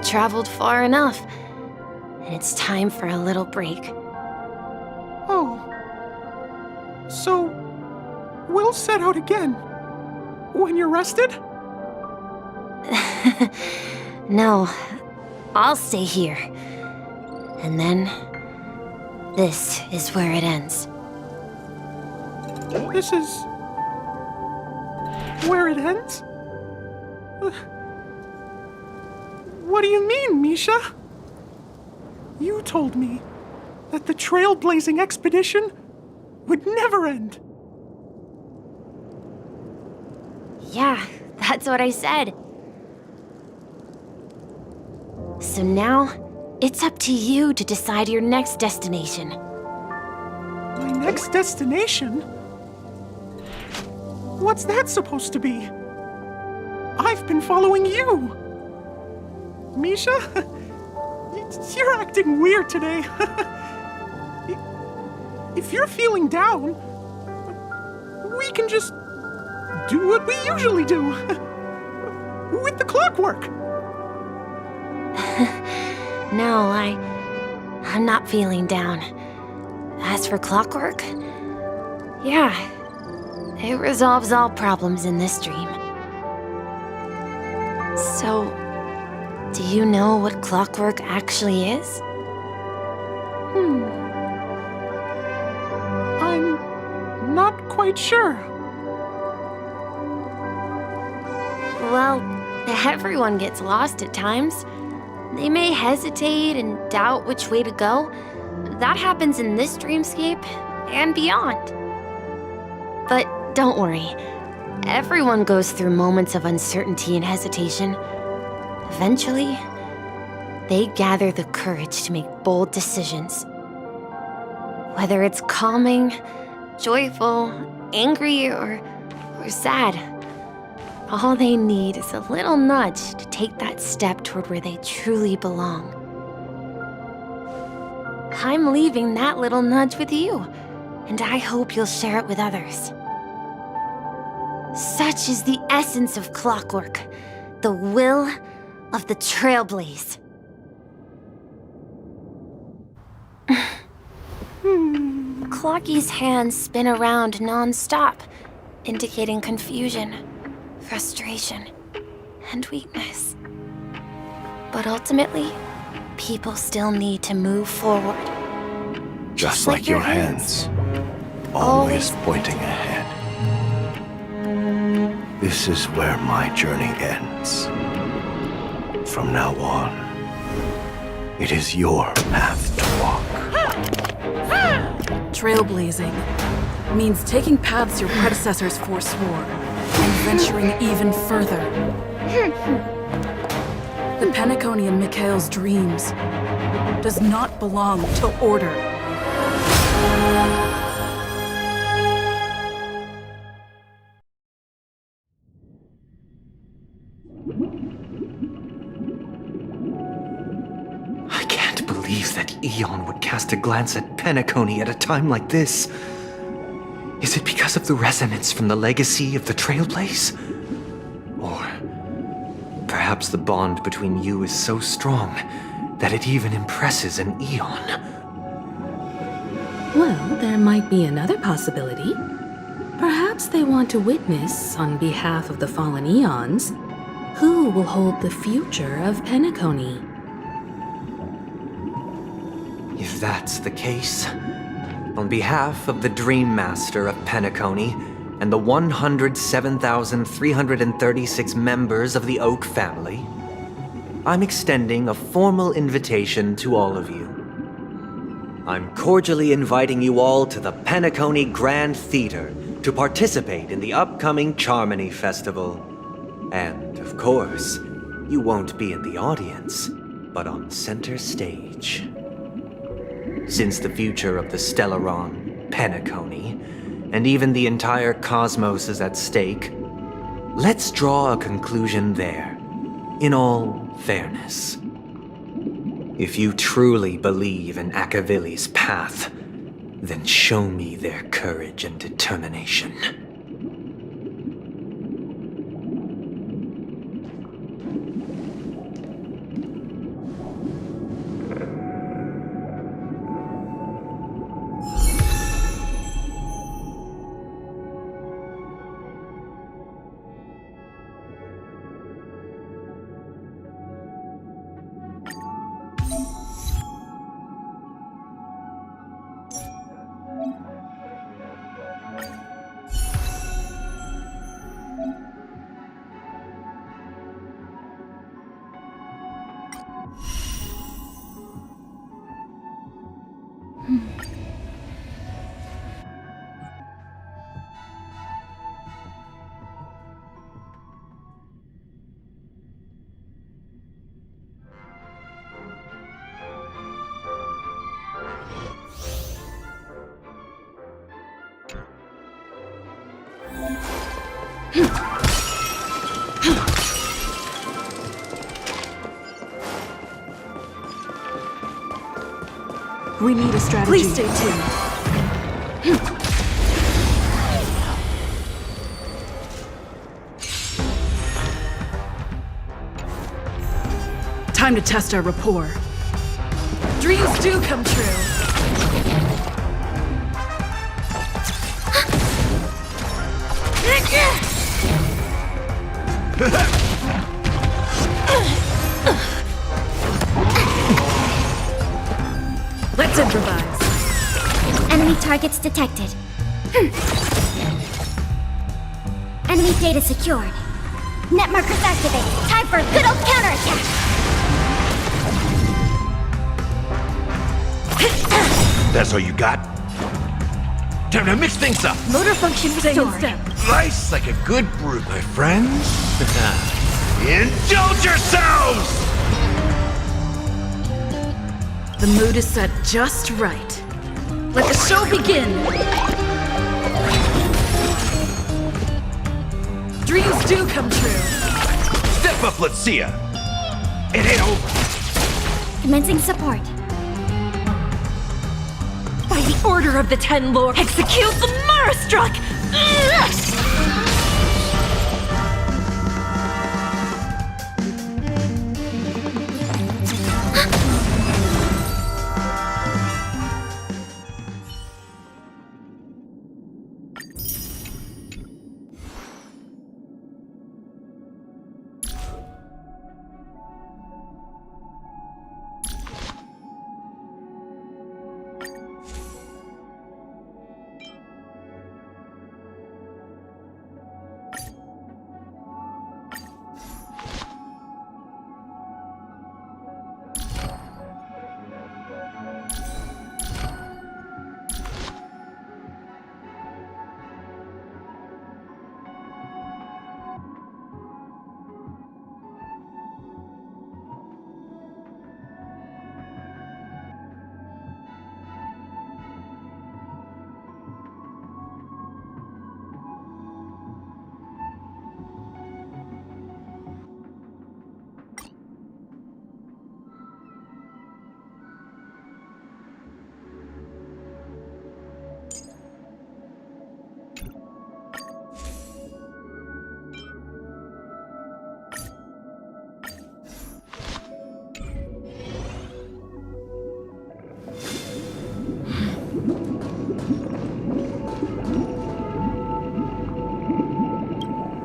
I've traveled far enough, and it's time for a little break. Oh. So, we'll set out again. When you're rested? No, I'll stay here. And then, this is where it ends. This is... where it ends? What do you mean, Misha? You told me that the trailblazing expedition would never end. Yeah, that's what I said. So now, it's up to you to decide your next destination. My next destination? What's that supposed to be? I've been following you. Misha? You're acting weird today. If you're feeling down, we can just do what we usually do. With the clockwork. No, I'm not feeling down. As for clockwork, yeah, it resolves all problems in this dream. So, do you know what clockwork actually is? I'm not quite sure. Well, everyone gets lost at times. They may hesitate and doubt which way to go. That happens in this dreamscape and beyond. But don't worry. Everyone goes through moments of uncertainty and hesitation. Eventually, they gather the courage to make bold decisions. Whether it's calming, joyful, angry, or sad, all they need is a little nudge to take that step toward where they truly belong. I'm leaving that little nudge with you, and I hope you'll share it with others. Such is the essence of clockwork, the will of the trailblaze. Clocky's hands spin around non-stop, indicating confusion, frustration, and weakness. But ultimately, people still need to move forward. Just like your hands, always pointing ahead. This is where my journey ends. From now on, it is your path to walk. Trailblazing means taking paths your predecessors forswore and venturing even further. The Penacony in Mikhail's dreams does not belong to order. I can't believe that Eon would cast a glance at Penacony at a time like this. Is it because of the resonance from the legacy of the Trailblaze? Or perhaps the bond between you is so strong that it even impresses an Eon? Well, there might be another possibility. Perhaps they want to witness, on behalf of the fallen Eons, who will hold the future of Penacony. If that's the case, on behalf of the Dream Master of Penacony and the 107,336 members of the Oak family, I'm extending a formal invitation to all of you. I'm cordially inviting you all to the Penacony Grand Theater to participate in the upcoming Charmony Festival. And, of course, you won't be in the audience, but on center stage. Since the future of the Stellaron, Penacony, and even the entire cosmos is at stake, let's draw a conclusion there, in all fairness. If you truly believe in Akavili's path, then show me their courage and determination. We need a strategy. Please stay tuned. Time to test our rapport. Dreams do come true. Let's improvise. Enemy targets detected. Enemy data secured. Net markers activated. Time for a good old counterattack. That's all you got? Time to mix things up! Motor function restored. Nice like a good brew, my friends. Indulge yourselves! The mood is set just right. Let the show begin! Dreams do come true. Step up, let's see ya! It ain't over. Commencing support. By the order of the Ten Lords, execute the Marastruck!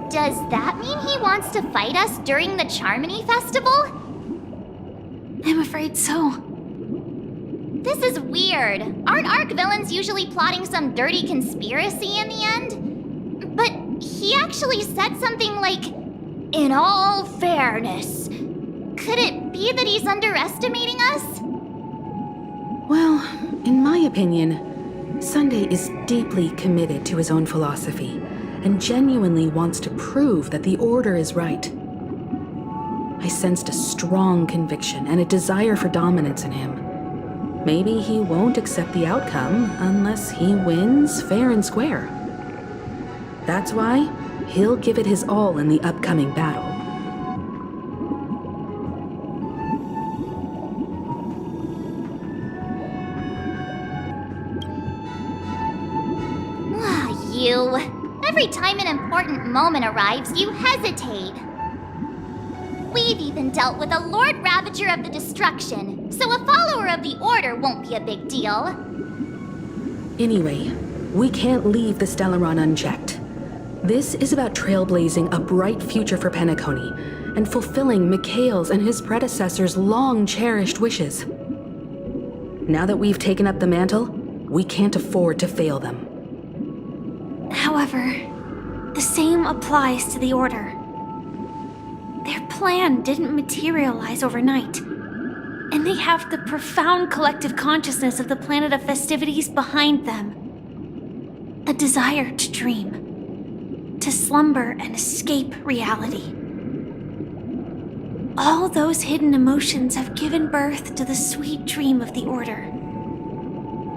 Does that mean he wants to fight us during the Charmony Festival? I'm afraid so. This is weird. Aren't Arc villains usually plotting some dirty conspiracy in the end? But he actually said something like, "In all fairness." Could it be that he's underestimating us? Well, in my opinion, Sunday is deeply committed to his own philosophy and genuinely wants to prove that the Order is right. I sensed a strong conviction and a desire for dominance in him. Maybe he won't accept the outcome unless he wins fair and square. That's why he'll give it his all in the upcoming battle. You. Every time an important moment arrives, you hesitate. We've even dealt with a Lord Ravager of the Destruction, so a follower of the Order won't be a big deal. Anyway, we can't leave the Stellaron unchecked. This is about trailblazing a bright future for Penacony and fulfilling Mikhail's and his predecessors' long-cherished wishes. Now that we've taken up the mantle, We can't afford to fail them. However, the same applies to the Order. Their plan didn't materialize overnight, and they have the profound collective consciousness of the planet of festivities behind them. A desire to dream, to slumber and escape reality. All those hidden emotions have given birth to the sweet dream of the Order.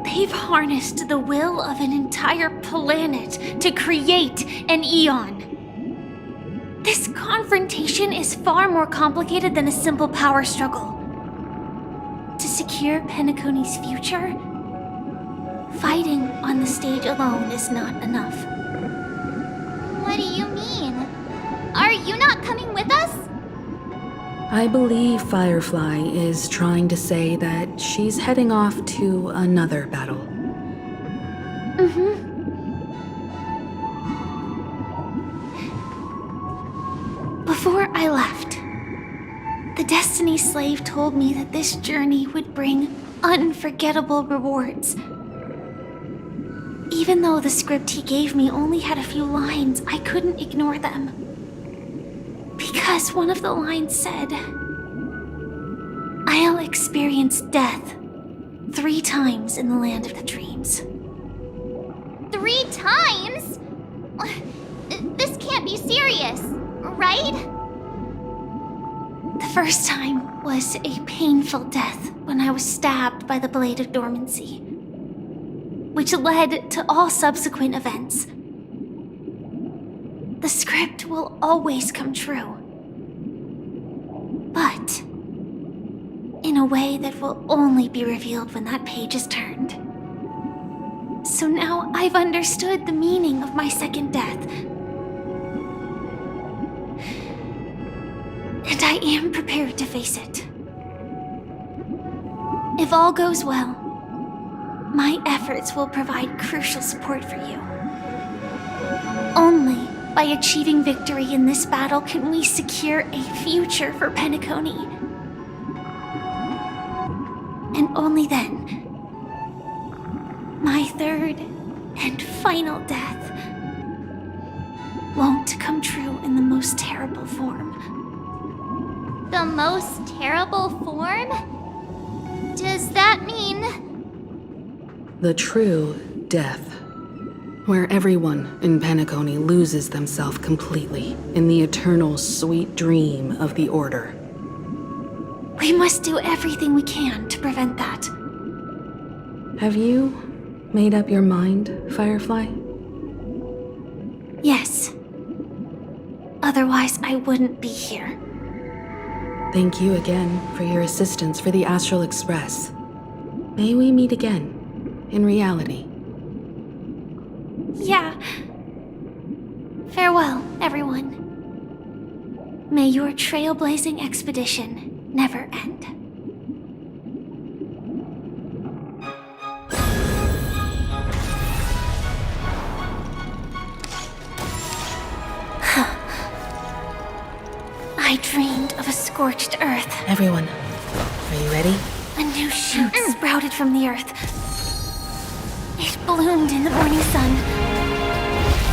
They've harnessed the will of an entire planet to create an eon. This confrontation is far more complicated than a simple power struggle. To secure Penacony's future, fighting on the stage alone is not enough. What do you mean? Are you not coming with us? I believe Firefly is trying to say that she's heading off to another battle. Before I left, the Destiny Slave told me that this journey would bring unforgettable rewards. Even though the script he gave me only had a few lines, I couldn't ignore them. Because one of the lines said, "I'll experience death 3 times in the land of the dreams." 3 times? This can't be serious, right? The first time was a painful death when I was stabbed by the Blade of Dormancy, which led to all subsequent events. The script will always come true, but in a way that will only be revealed when that page is turned. So now I've understood the meaning of my second death. And I am prepared to face it. If all goes well, my efforts will provide crucial support for you. Only by achieving victory in this battle can we secure a future for Penacony. And only then, my third and final death won't come true in the most terrible form. The most terrible form? Does that mean... The true death, where everyone in Penacony loses themselves completely in the eternal sweet dream of the Order. We must do everything we can to prevent that. Have you made up your mind, Firefly? Yes. Otherwise, I wouldn't be here. Thank you again for your assistance for the Astral Express. May we meet again, in reality. Yeah. Farewell, everyone. May your trailblazing expedition never end. I dreamed of a scorched earth. Everyone, are you ready? A new shoot sprouted from the earth. It bloomed in the morning sun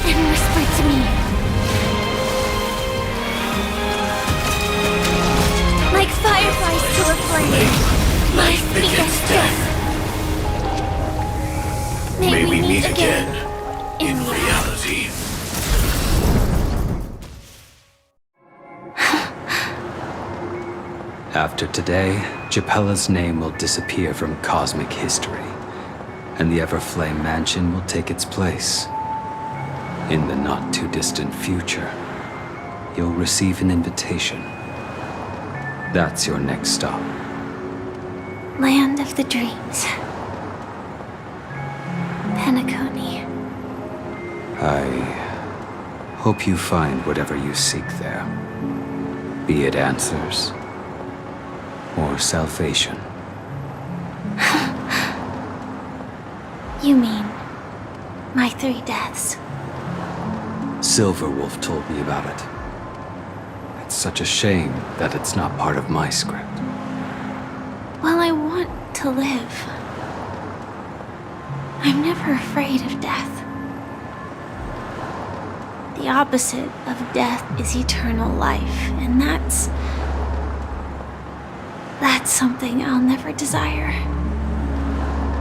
and whispered to me. Like fireflies to a flame, life begets death. May we meet again in reality. After today, Japella's name will disappear from cosmic history, and the Everflame Mansion will take its place. In the not-too-distant future, you'll receive an invitation. That's your next stop. Land of the dreams. Penacony. I hope you find whatever you seek there. Be it answers or salvation. You mean my 3 deaths? Silverwolf told me about it. It's such a shame that it's not part of my script. Well, I want to live. I'm never afraid of death. The opposite of death is eternal life, and that's something I'll never desire.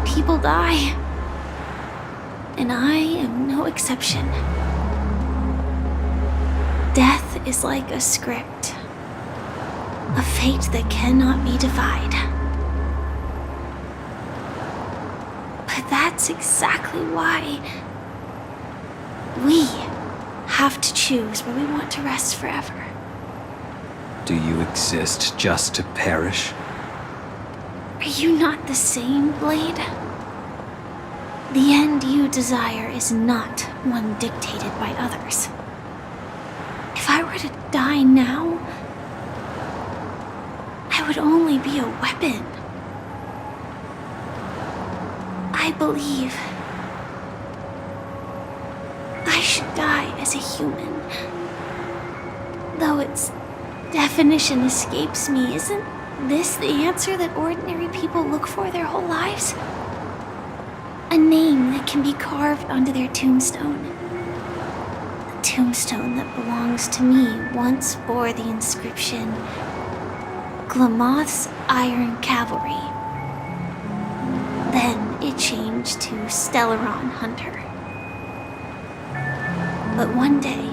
People die, and I am no exception. Death is like a script, a fate that cannot be defied. But that's exactly why we have to choose where we want to rest forever. Do you exist just to perish? Are you not the same, Blade? The end you desire is not one dictated by others. If I were to die now, I would only be a weapon. I believe I should die as a human. Though its definition escapes me, isn't this the answer that ordinary people look for their whole lives? A name that can be carved onto their tombstone. The tombstone that belongs to me once bore the inscription, Glamoth's Iron Cavalry. Then it changed to Stellaron Hunter. But one day,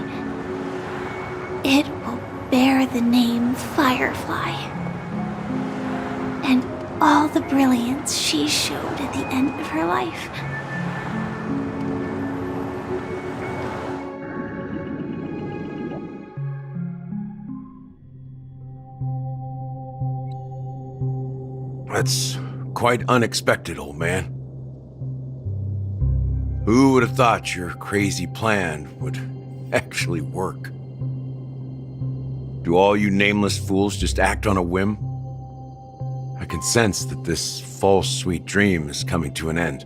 it will bear the name Firefly. And all the brilliance she showed at the end of her life. That's quite unexpected, old man. Who would have thought your crazy plan would actually work? Do all you nameless fools just act on a whim? I can sense that this false sweet dream is coming to an end.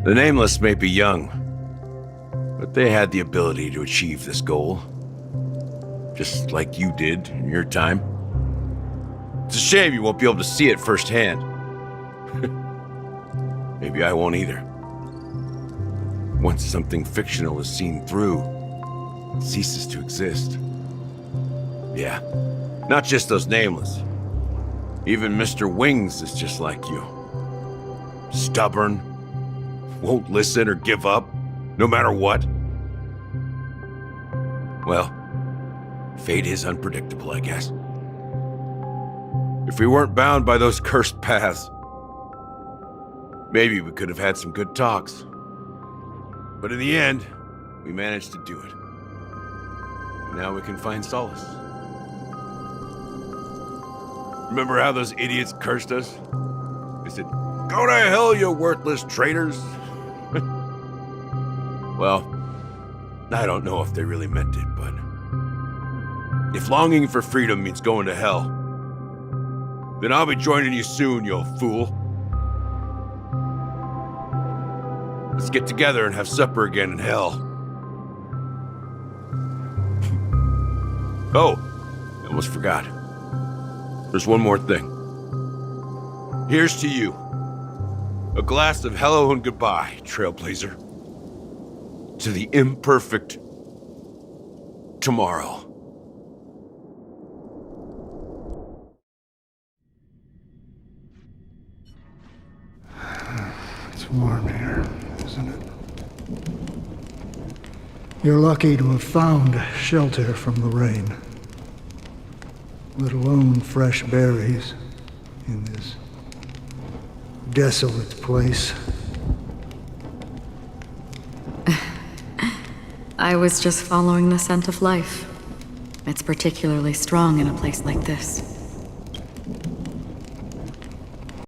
The nameless may be young, but they had the ability to achieve this goal. Just like you did in your time. It's a shame you won't be able to see it firsthand. Maybe I won't either. Once something fictional is seen through, it ceases to exist. Yeah, not just those nameless. Even Mr. Wings is just like you. Stubborn, won't listen or give up, no matter what. Well, fate is unpredictable, I guess. If we weren't bound by those cursed paths, maybe we could have had some good talks. But in the end, we managed to do it. Now we can find solace. Remember how those idiots cursed us? They said, "Go to hell, you worthless traitors!" Well, I don't know if they really meant it, but if longing for freedom means going to hell, then I'll be joining you soon, you fool. Let's get together and have supper again in hell. Oh, I almost forgot. There's one more thing. Here's to you. A glass of hello and goodbye, Trailblazer. To the imperfect tomorrow. It's warm here, isn't it? You're lucky to have found shelter from the rain. Let alone fresh berries in this desolate place. I was just following the scent of life. It's particularly strong in a place like this.